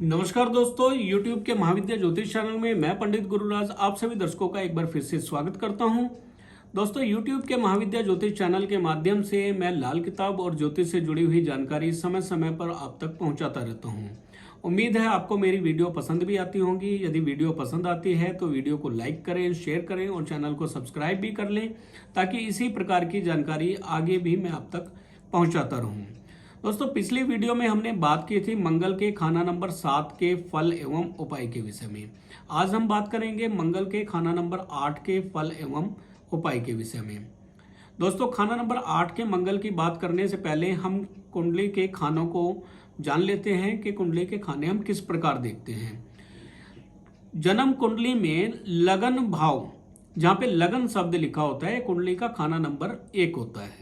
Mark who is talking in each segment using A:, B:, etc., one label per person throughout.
A: नमस्कार दोस्तों, YouTube के महाविद्या ज्योतिष चैनल में मैं पंडित गुरुराज आप सभी दर्शकों का एक बार फिर से स्वागत करता हूं। दोस्तों, YouTube के महाविद्या ज्योतिष चैनल के माध्यम से मैं लाल किताब और ज्योतिष से जुड़ी हुई जानकारी समय समय पर आप तक पहुंचाता रहता हूं। उम्मीद है आपको मेरी वीडियो पसंद भी आती होंगी। यदि वीडियो पसंद आती है तो वीडियो को लाइक करें, शेयर करें और चैनल को सब्सक्राइब भी कर लें, ताकि इसी प्रकार की जानकारी आगे भी मैं आप तक पहुँचाता रहूँ। दोस्तों, पिछली वीडियो में हमने बात की थी मंगल के खाना नंबर 7 के फल एवं उपाय के विषय में। आज हम बात करेंगे मंगल के खाना नंबर 8 के फल एवं उपाय के विषय में। दोस्तों, खाना नंबर 8 के मंगल की बात करने से पहले हम कुंडली के खानों को जान लेते हैं कि कुंडली के खाने हम किस प्रकार देखते हैं। जन्म कुंडली में लगन भाव, जहाँ पे लगन शब्द लिखा होता है, कुंडली का खाना नंबर 1 होता है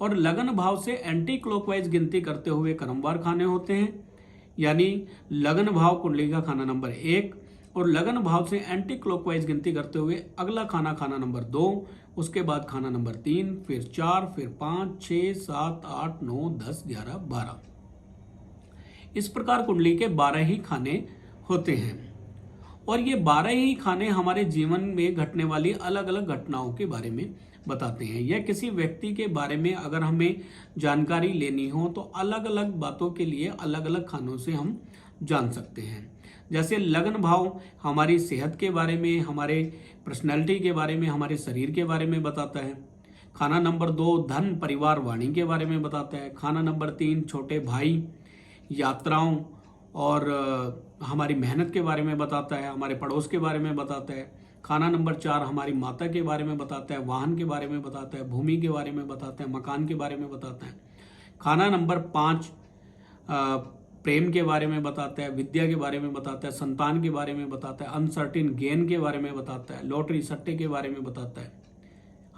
A: और लगन भाव से एंटी क्लॉकवाइज गिनती करते हुए क्रमवार खाने होते हैं। यानी लगन भाव कुंडली का खाना नंबर 1 और लगन भाव से एंटी क्लॉकवाइज गिनती करते हुए अगला खाना खाना नंबर 2, उसके बाद खाना नंबर 3, फिर 4, फिर 5, 6, 7, 8, 9, 10, 11, 12। इस प्रकार कुंडली के 12 ही खाने होते हैं और ये 12 ही खाने हमारे जीवन में घटने वाली अलग अलग घटनाओं के बारे में बताते हैं। या किसी व्यक्ति के बारे में अगर हमें जानकारी लेनी हो तो अलग अलग बातों के लिए अलग अलग खानों से हम जान सकते हैं। जैसे लगन भाव हमारी सेहत के बारे में, हमारे पर्सनैलिटी के बारे में, हमारे शरीर के बारे में बताता है। खाना नंबर 2 धन परिवार वाणी के बारे में बताता है। खाना नंबर 3 छोटे भाई, यात्राओं और हमारी मेहनत के बारे में बताता है। हमारे पड़ोस के बारे में बताता है। खाना नंबर 4 हमारी माता के बारे में बताता है, वाहन के बारे में बताता है, भूमि के बारे में बताता है, मकान के बारे में बताता है। खाना नंबर 5 प्रेम के बारे में बताता है, विद्या के बारे में बताता है, संतान के बारे में बताता है, अनसर्टेन गेन के बारे में बताता है, लॉटरी सट्टे के बारे में बताता है।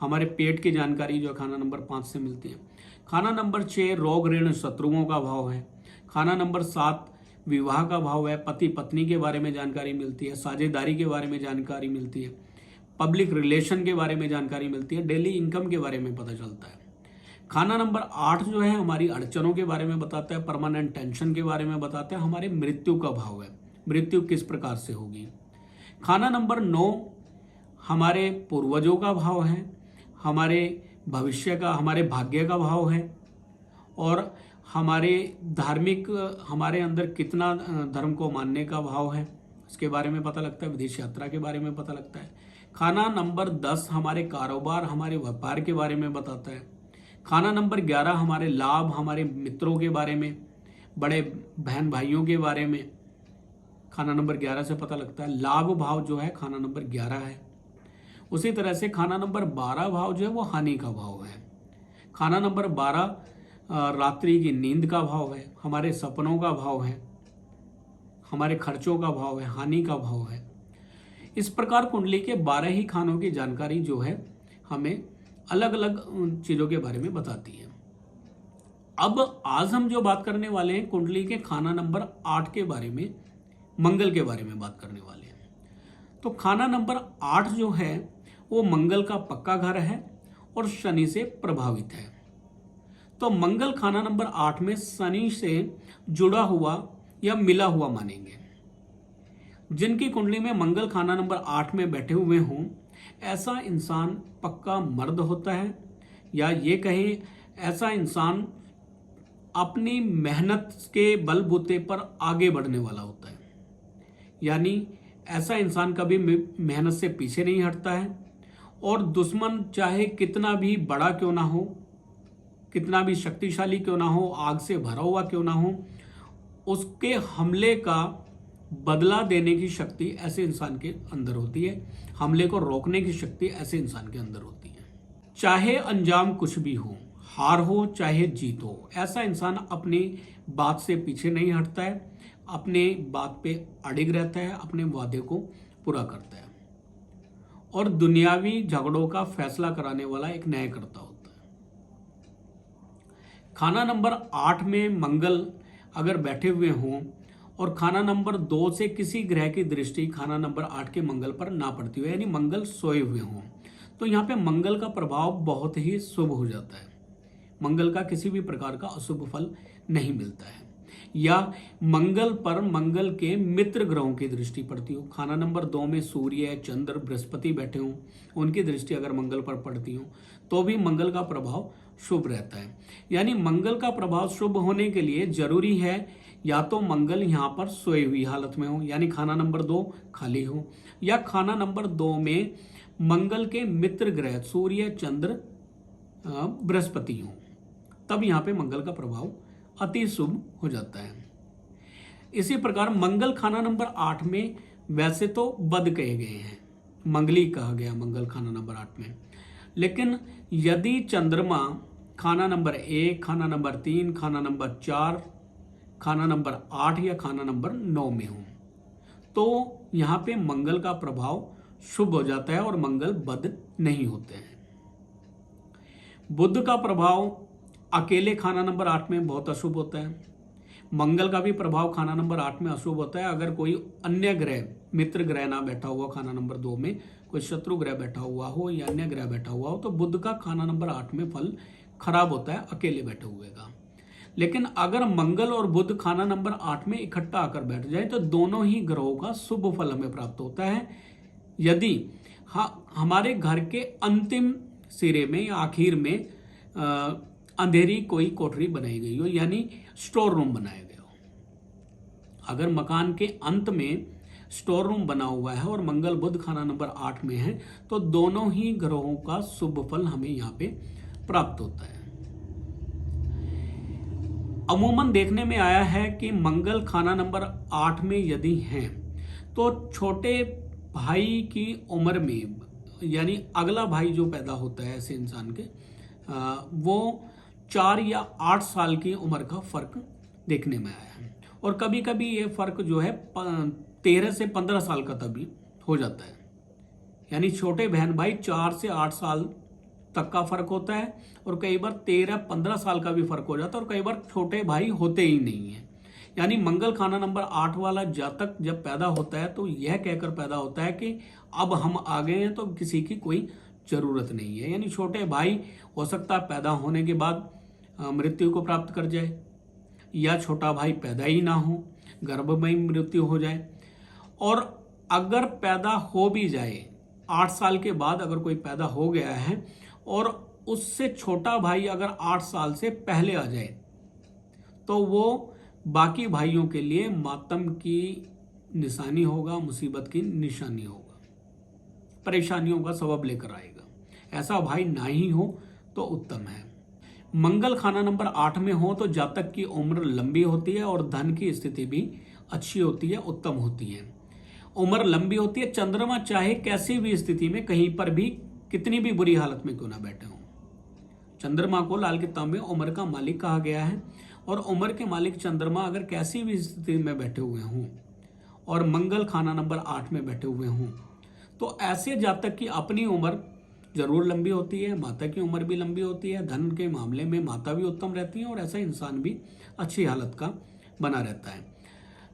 A: हमारे पेट की जानकारी जो खाना नंबर 5 से मिलती है। खाना नंबर 6 रोग ऋण शत्रुओं का भाव है। खाना नंबर 7 विवाह का भाव है। पति पत्नी के बारे में जानकारी मिलती है, साझेदारी के बारे में जानकारी मिलती है, पब्लिक रिलेशन के बारे में जानकारी मिलती है, डेली इनकम के बारे में पता चलता है। खाना नंबर 8 जो है हमारी अड़चनों के बारे में बताता है, परमानेंट टेंशन के बारे में बताता है, हमारे मृत्यु का भाव है, मृत्यु किस प्रकार से होगी। खाना नंबर 9 हमारे पूर्वजों का भाव है, हमारे भविष्य का, हमारे भाग्य का भाव है और हमारे धार्मिक, हमारे अंदर कितना धर्म को मानने का भाव है, इसके बारे में पता लगता है। विदेश यात्रा के बारे में पता लगता है। खाना नंबर 10 हमारे कारोबार, हमारे व्यापार के बारे में बताता है। खाना नंबर 11 हमारे लाभ, हमारे मित्रों के बारे में, बड़े बहन भाइयों के बारे में खाना नंबर 11 से पता लगता है। लाभ भाव जो है खाना नंबर 11 है। उसी तरह से खाना नंबर 12 भाव जो है वो हानि का भाव है। खाना नंबर 12 रात्रि की नींद का भाव है, हमारे सपनों का भाव है, हमारे खर्चों का भाव है, हानि का भाव है। इस प्रकार कुंडली के 12 ही खानों की जानकारी जो है हमें अलग अलग चीजों के बारे में बताती है। अब आज हम जो बात करने वाले हैं कुंडली के खाना नंबर 8 के बारे में, मंगल के बारे में बात करने वाले हैं। तो खाना नंबर 8 जो है वो मंगल का पक्का घर है और शनि से प्रभावित है। तो मंगल खाना नंबर 8 में शनि से जुड़ा हुआ या मिला हुआ मानेंगे। जिनकी कुंडली में मंगल खाना नंबर 8 में बैठे हुए हों, ऐसा इंसान पक्का मर्द होता है, या ये कहें ऐसा इंसान अपनी मेहनत के बलबूते पर आगे बढ़ने वाला होता है। यानी ऐसा इंसान कभी मेहनत से पीछे नहीं हटता है और दुश्मन चाहे कितना भी बड़ा क्यों ना हो, कितना भी शक्तिशाली क्यों ना हो, आग से भरा हुआ क्यों ना हो, उसके हमले का बदला देने की शक्ति ऐसे इंसान के अंदर होती है। हमले को रोकने की शक्ति ऐसे इंसान के अंदर होती है। चाहे अंजाम कुछ भी हो, हार हो चाहे जीत हो, ऐसा इंसान अपनी बात से पीछे नहीं हटता है, अपने बात पे अडिग रहता है, अपने वादे को पूरा करता है और दुनियावी झगड़ों का फैसला कराने वाला एक न्यायकर्ता होता है। खाना नंबर 8 में मंगल अगर बैठे हुए हों और खाना नंबर 2 से किसी ग्रह की दृष्टि खाना नंबर 8 के मंगल पर ना पड़ती हो, यानी मंगल सोए हुए हों, तो यहाँ पे मंगल का प्रभाव बहुत ही शुभ हो जाता है। मंगल का किसी भी प्रकार का अशुभ फल नहीं मिलता है। या मंगल पर मंगल के मित्र ग्रहों की दृष्टि पड़ती हो, खाना नंबर 2 में सूर्य, चंद्र, बृहस्पति बैठे हों, उनकी दृष्टि अगर मंगल पर पड़ती हो तो भी मंगल का प्रभाव शुभ रहता है। यानी मंगल का प्रभाव शुभ होने के लिए जरूरी है या तो मंगल यहाँ पर सोई हुई हालत में हो, यानी खाना नंबर 2 खाली हो, या खाना नंबर 2 में मंगल के मित्र ग्रह सूर्य, चंद्र, बृहस्पति हो, तब यहाँ पे मंगल का प्रभाव अति शुभ हो जाता है। इसी प्रकार मंगल खाना नंबर 8 में वैसे तो बद कहे गए हैं, मंगली कहा गया मंगल खाना नंबर 8 में, लेकिन यदि चंद्रमा खाना नंबर 1, खाना नंबर 3, खाना नंबर 4, खाना नंबर 8 या खाना नंबर 9 में हो तो यहाँ पे मंगल का प्रभाव शुभ हो जाता है और मंगल बद नहीं होते हैं। बुध का प्रभाव अकेले खाना नंबर 8 में बहुत अशुभ होता है। मंगल का भी प्रभाव खाना नंबर 8 में अशुभ होता है। अगर कोई अन्य ग्रह, मित्र ग्रह ना बैठा हुआ खाना नंबर 2 में, कोई शत्रु ग्रह बैठा हुआ हो या अन्य ग्रह बैठा हुआ हो तो बुध का खाना नंबर 8 में फल खराब होता है अकेले बैठे हुए का। लेकिन अगर मंगल और बुध खाना नंबर 8 में इकट्ठा आकर बैठ जाए तो दोनों ही ग्रहों का शुभ फल हमें प्राप्त होता है, यदि हमारे घर के अंतिम सिरे में या आखिर में अंधेरी कोई कोठरी बनाई गई हो, यानी स्टोर रूम बनाया गया हो। अगर मकान के अंत में स्टोर रूम बना हुआ है और मंगल बुध खाना नंबर 8 में है तो दोनों ही ग्रहों का शुभ फल हमें यहाँ पे प्राप्त होता है। अमूमन देखने में आया है कि मंगल खाना नंबर 8 में यदि हैं तो छोटे भाई की उम्र में, यानी अगला भाई जो पैदा होता है ऐसे इंसान के, वो 4 या 8 साल की उम्र का फर्क देखने में आया है। और कभी कभी ये फर्क जो है 13 से 15 साल का तभी हो जाता है। यानी छोटे बहन भाई 4 से 8 साल तक का फर्क होता है और कई बार 13-15 साल का भी फर्क हो जाता है और कई बार छोटे भाई होते ही नहीं है। यानी मंगल खाना नंबर 8 वाला जातक जब पैदा होता है तो यह कहकर पैदा होता है कि अब हम आ गए हैं तो किसी की कोई जरूरत नहीं है। यानी छोटे भाई हो सकता है पैदा होने के बाद मृत्यु को प्राप्त कर जाए, या छोटा भाई पैदा ही ना हो, गर्भ में ही मृत्यु हो जाए। और अगर पैदा हो भी जाए 8 साल के बाद, अगर कोई पैदा हो गया है और उससे छोटा भाई अगर 8 साल से पहले आ जाए तो वो बाकी भाइयों के लिए मातम की निशानी होगा, मुसीबत की निशानी होगा, परेशानियों का सबब लेकर आएगा। ऐसा भाई ना ही हो तो उत्तम है। मंगल खाना नंबर 8 में हो तो जातक की उम्र लंबी होती है और धन की स्थिति भी अच्छी होती है, उत्तम होती है। उम्र लंबी होती है। चंद्रमा चाहे कैसी भी स्थिति में, कहीं पर भी, कितनी भी बुरी हालत में क्यों ना बैठे हो, चंद्रमा को लाल किताब में उम्र का मालिक कहा गया है। और उम्र के मालिक चंद्रमा अगर कैसी भी स्थिति में बैठे हुए हों और मंगल खाना नंबर 8 में बैठे हुए हों तो ऐसे जातक की अपनी उम्र जरूर लंबी होती है, माता की उम्र भी लंबी होती है, धन के मामले में माता भी उत्तम रहती है और ऐसा इंसान भी अच्छी हालत का बना रहता है।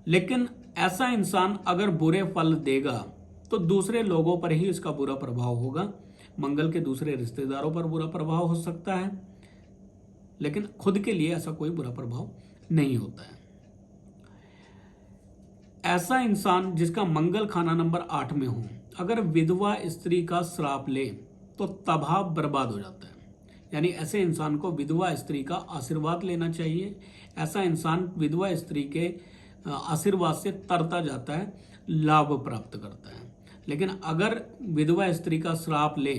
A: लेकिन ऐसा इंसान अगर बुरे फल देगा तो दूसरे लोगों पर ही इसका बुरा प्रभाव होगा। मंगल के दूसरे रिश्तेदारों पर बुरा प्रभाव हो सकता है, लेकिन खुद के लिए ऐसा कोई बुरा प्रभाव नहीं होता है। ऐसा इंसान जिसका मंगल खाना नंबर 8 में हो, अगर विधवा स्त्री का श्राप ले तो तबाह बर्बाद हो जाता है। यानी ऐसे इंसान को विधवा स्त्री का आशीर्वाद लेना चाहिए। ऐसा इंसान विधवा स्त्री के आशीर्वाद से तरता जाता है, लाभ प्राप्त करता है। लेकिन अगर विधवा स्त्री का श्राप ले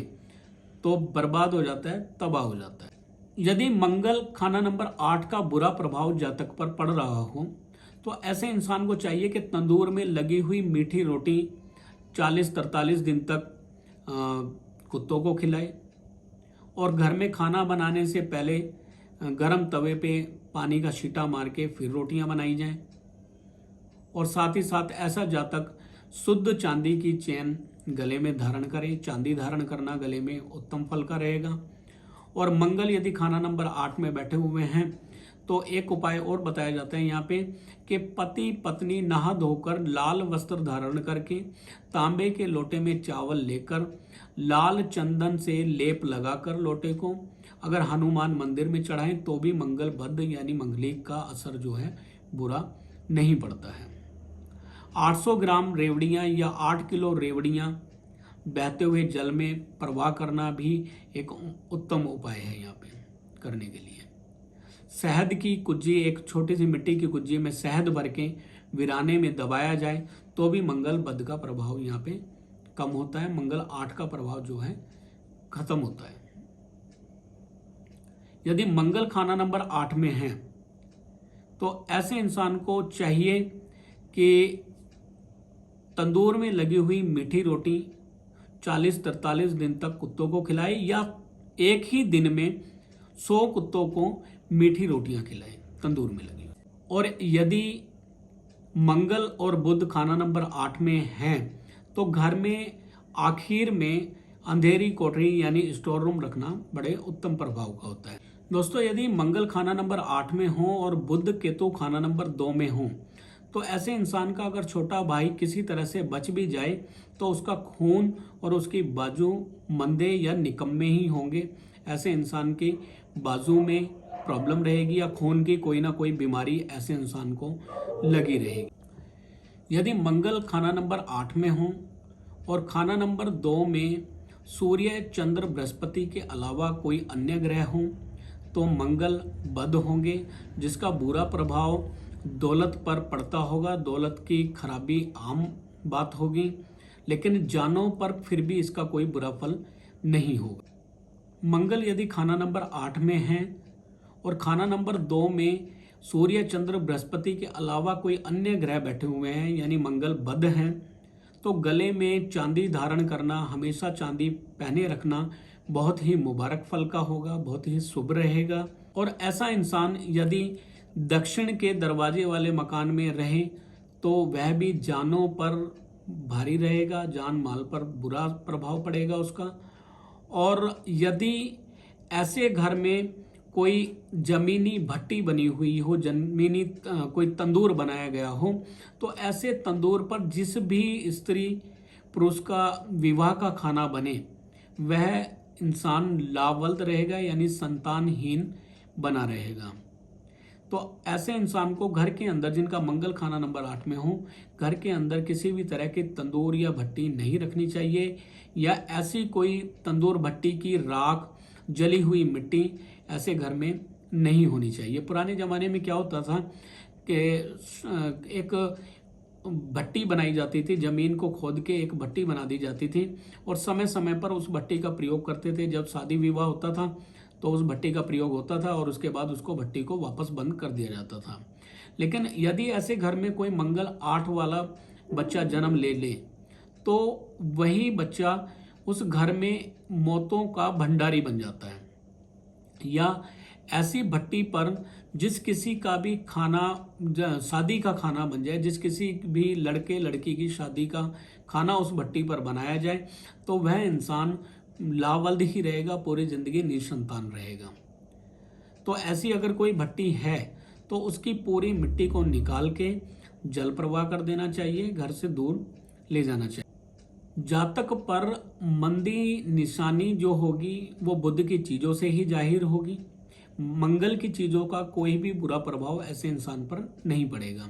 A: तो बर्बाद हो जाता है, तबाह हो जाता है। यदि मंगल खाना नंबर 8 का बुरा प्रभाव जातक पर पड़ रहा हो तो ऐसे इंसान को चाहिए कि तंदूर में लगी हुई मीठी रोटी 40-43 दिन तक कुत्तों को खिलाए और घर में खाना बनाने से पहले गरम तवे पे पानी का छींटा मार के फिर रोटियां बनाई जाएं। और साथ ही साथ ऐसा जातक शुद्ध चांदी की चेन गले में धारण करे। चांदी धारण करना गले में उत्तम फल का रहेगा। और मंगल यदि खाना नंबर 8 में बैठे हुए हैं तो एक उपाय और बताया जाता है यहाँ पे कि पति पत्नी नहा धोकर लाल वस्त्र धारण करके तांबे के लोटे में चावल लेकर लाल चंदन से लेप लगाकर लोटे को अगर हनुमान मंदिर में चढ़ाएं तो भी मंगल बद्ध यानी मंगलिक का असर जो है बुरा नहीं पड़ता है। 800 ग्राम रेवड़ियाँ या 8 किलो रेवड़ियाँ बहते हुए जल में प्रवाह करना भी एक उत्तम उपाय है यहाँ पे करने के लिए। शहद की कुज्जी, एक छोटी सी मिट्टी की कुज्जी में शहद भर के वीराने में दबाया जाए तो भी मंगल बद का प्रभाव यहाँ पे कम होता है, मंगल 8 का प्रभाव जो है खत्म होता है। यदि मंगल खाना नंबर 8 में है तो ऐसे इंसान को चाहिए कि तंदूर में लगी हुई मीठी रोटी 40-43 दिन तक कुत्तों को खिलाए, या एक ही दिन में 100 कुत्तों को मीठी रोटियां खिलाए तंदूर में लगी। और यदि मंगल और बुध खाना नंबर 8 में हैं तो घर में आखिर में अंधेरी कोठरी यानी स्टोर रूम रखना बड़े उत्तम प्रभाव का होता है। दोस्तों, यदि मंगल खाना नंबर 8 में हो और बुध केतु खाना नंबर 2 में हो तो ऐसे इंसान का अगर छोटा भाई किसी तरह से बच भी जाए तो उसका खून और उसकी बाजू मंदे या निकम्मे ही होंगे। ऐसे इंसान की बाजू में प्रॉब्लम रहेगी या खून की कोई ना कोई बीमारी ऐसे इंसान को लगी रहेगी। यदि मंगल खाना नंबर 8 में हो और खाना नंबर 2 में सूर्य, चंद्र, बृहस्पति के अलावा कोई अन्य ग्रह हो तो मंगल बद होंगे, जिसका बुरा प्रभाव दौलत पर पड़ता होगा। दौलत की खराबी आम बात होगी, लेकिन जानों पर फिर भी इसका कोई बुरा फल नहीं होगा। मंगल यदि खाना नंबर 8 में है और खाना नंबर 2 में सूर्य, चंद्र, बृहस्पति के अलावा कोई अन्य ग्रह बैठे हुए हैं यानी मंगल बद हैं, तो गले में चांदी धारण करना, हमेशा चांदी पहने रखना बहुत ही मुबारक फल का होगा, बहुत ही शुभ रहेगा। और ऐसा इंसान यदि दक्षिण के दरवाजे वाले मकान में रहे तो वह भी जानों पर भारी रहेगा, जान माल पर बुरा प्रभाव पड़ेगा उसका। और यदि ऐसे घर में कोई जमीनी भट्टी बनी हुई हो, जमीनी कोई तंदूर बनाया गया हो, तो ऐसे तंदूर पर जिस भी स्त्री पुरुष का विवाह का खाना बने वह इंसान लावल्द रहेगा यानी संतानहीन बना रहेगा। तो ऐसे इंसान को घर के अंदर, जिनका मंगल खाना नंबर 8 में हो, घर के अंदर किसी भी तरह के तंदूर या भट्टी नहीं रखनी चाहिए, या ऐसी कोई तंदूर भट्टी की राख, जली हुई मिट्टी ऐसे घर में नहीं होनी चाहिए। पुराने ज़माने में क्या होता था कि एक भट्टी बनाई जाती थी, ज़मीन को खोद के एक भट्टी बना दी जाती थी और समय समय पर उस भट्टी का प्रयोग करते थे। जब शादी विवाह होता था तो उस भट्टी का प्रयोग होता था और उसके बाद उसको भट्टी को वापस बंद कर दिया जाता था। लेकिन यदि ऐसे घर में कोई मंगल 8 वाला बच्चा जन्म ले ले तो वही बच्चा उस घर में मौतों का भंडारी बन जाता है। या ऐसी भट्टी पर जिस किसी का भी खाना, शादी का खाना बन जाए, जिस किसी भी लड़के लड़की की शादी का खाना उस भट्टी पर बनाया जाए तो वह इंसान लावल्द ही रहेगा, पूरी जिंदगी निसंतान रहेगा। तो ऐसी अगर कोई भट्टी है तो उसकी पूरी मिट्टी को निकाल के जल प्रवाह कर देना चाहिए, घर से दूर ले जाना चाहिए। जातक पर मंदी निशानी जो होगी वो बुध की चीजों से ही जाहिर होगी। मंगल की चीजों का कोई भी बुरा प्रभाव ऐसे इंसान पर नहीं पड़ेगा।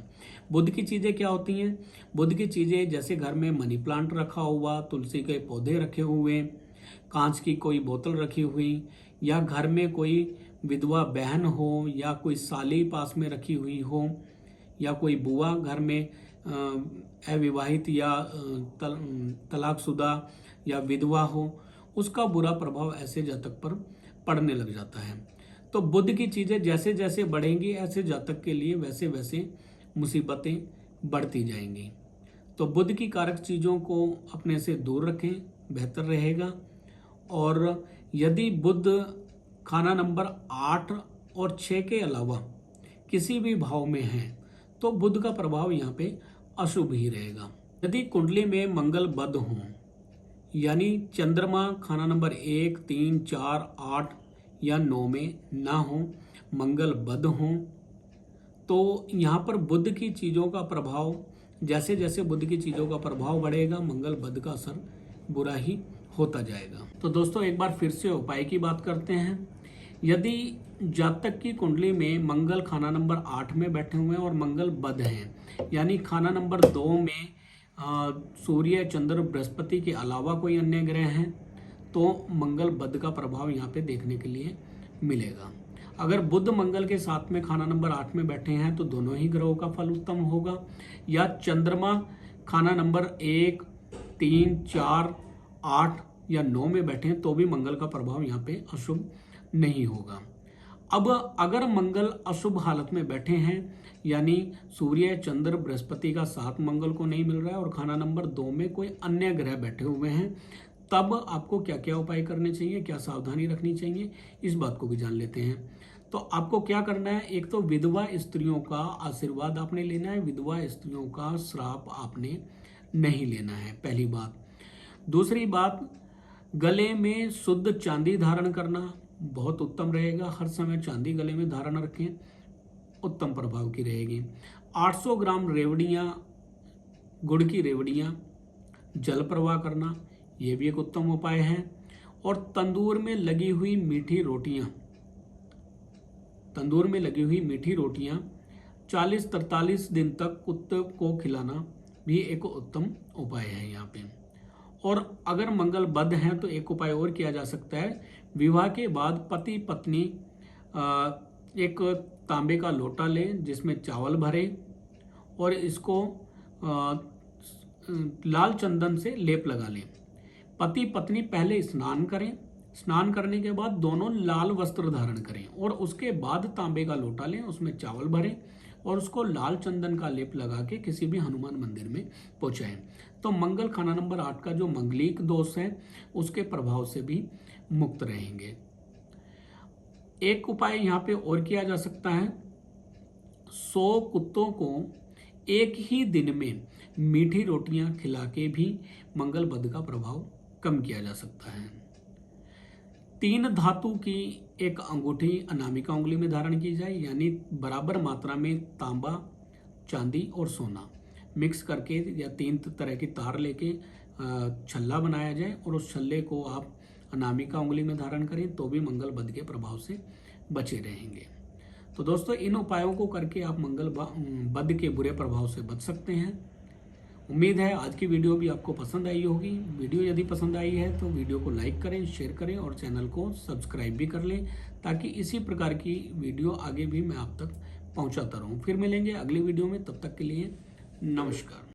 A: बुध की चीजें क्या होती हैं? बुध की चीजें जैसे घर में मनी प्लांट रखा हुआ, तुलसी के पौधे रखे हुए, कांच की कोई बोतल रखी हुई, या घर में कोई विधवा बहन हो या कोई साली पास में रखी हुई हो, या कोई बुआ घर में अविवाहित या तलाकशुदा या विधवा हो, उसका बुरा प्रभाव ऐसे जातक पर पड़ने लग जाता है। तो बुध की चीज़ें जैसे जैसे बढ़ेंगी ऐसे जातक के लिए वैसे वैसे मुसीबतें बढ़ती जाएंगी। तो बुध की कारक चीज़ों को अपने से दूर रखें, बेहतर रहेगा। और यदि बुध खाना नंबर 8 और 6 के अलावा किसी भी भाव में है तो बुध का प्रभाव यहाँ पे अशुभ ही रहेगा। यदि कुंडली में मंगल बद हो यानी चंद्रमा खाना नंबर 1, 3, 4, 8 या 9 में ना हो, मंगल बद हो, तो यहाँ पर बुध की चीज़ों का प्रभाव, जैसे जैसे बुध की चीज़ों का प्रभाव बढ़ेगा मंगल बद का असर बुरा ही होता जाएगा। तो दोस्तों एक बार फिर से उपाय की बात करते हैं। यदि जातक की कुंडली में मंगल खाना नंबर 8 में बैठे हुए हैं और मंगल बद हैं, यानी खाना नंबर 2 में सूर्य, चंद्र, बृहस्पति के अलावा कोई अन्य ग्रह हैं, तो मंगल बद का प्रभाव यहाँ पे देखने के लिए मिलेगा। अगर बुध मंगल के साथ में खाना नंबर 8 में बैठे हैं तो दोनों ही ग्रहों का फल उत्तम होगा, या चंद्रमा खाना नंबर 1, 3, 4, 8 या 9 में बैठे हैं तो भी मंगल का प्रभाव यहाँ पे अशुभ नहीं होगा। अब अगर मंगल अशुभ हालत में बैठे हैं, यानी सूर्य, चंद्र, बृहस्पति का साथ मंगल को नहीं मिल रहा है और खाना नंबर 2 में कोई अन्य ग्रह बैठे हुए हैं, तब आपको क्या क्या उपाय करने चाहिए, क्या सावधानी रखनी चाहिए, इस बात को भी जान लेते हैं। तो आपको क्या करना है, एक तो विधवा स्त्रियों का आशीर्वाद आपने लेना है, विधवा स्त्रियों का श्राप आपने नहीं लेना है, पहली बात। दूसरी बात, गले में शुद्ध चांदी धारण करना बहुत उत्तम रहेगा। हर समय चांदी गले में धारण रखें, उत्तम प्रभाव की रहेगी। 800 ग्राम रेवड़ियाँ, गुड़ की रेवड़ियाँ जल प्रवाह करना, ये भी एक उत्तम उपाय है। और तंदूर में लगी हुई मीठी रोटियाँ 40-43 दिन तक कुत्ते को खिलाना भी एक उत्तम उपाय है यहाँ पे। और अगर मंगल बद हैं तो एक उपाय और किया जा सकता है, विवाह के बाद पति पत्नी एक तांबे का लोटा लें जिसमें चावल भरे और इसको लाल चंदन से लेप लगा लें। पति पत्नी पहले स्नान करें, स्नान करने के बाद दोनों लाल वस्त्र धारण करें और उसके बाद तांबे का लोटा लें, उसमें चावल भरें और उसको लाल चंदन का लेप लगा के किसी भी हनुमान मंदिर में पहुंचाएं। तो मंगल खाना नंबर 8 का जो मंगलिक दोष है उसके प्रभाव से भी मुक्त रहेंगे। एक उपाय यहाँ पे और किया जा सकता है, 100 कुत्तों को एक ही दिन में मीठी रोटियां खिला के भी मंगल बद का प्रभाव कम किया जा सकता है। 3 धातु की एक अंगूठी अनामिका उंगली में धारण की जाए, यानी बराबर मात्रा में तांबा, चांदी और सोना मिक्स करके या 3 तरह की तार लेके छल्ला बनाया जाए और उस छल्ले को आप अनामिका उंगली में धारण करें तो भी मंगल बद के प्रभाव से बचे रहेंगे। तो दोस्तों, इन उपायों को करके आप मंगल बद के बुरे प्रभाव से बच सकते हैं। उम्मीद है आज की वीडियो भी आपको पसंद आई होगी। वीडियो यदि पसंद आई है तो वीडियो को लाइक करें, शेयर करें और चैनल को सब्सक्राइब भी कर लें, ताकि इसी प्रकार की वीडियो आगे भी मैं आप तक पहुंचाता रहूं। फिर मिलेंगे अगली वीडियो में, तब तक के लिए नमस्कार।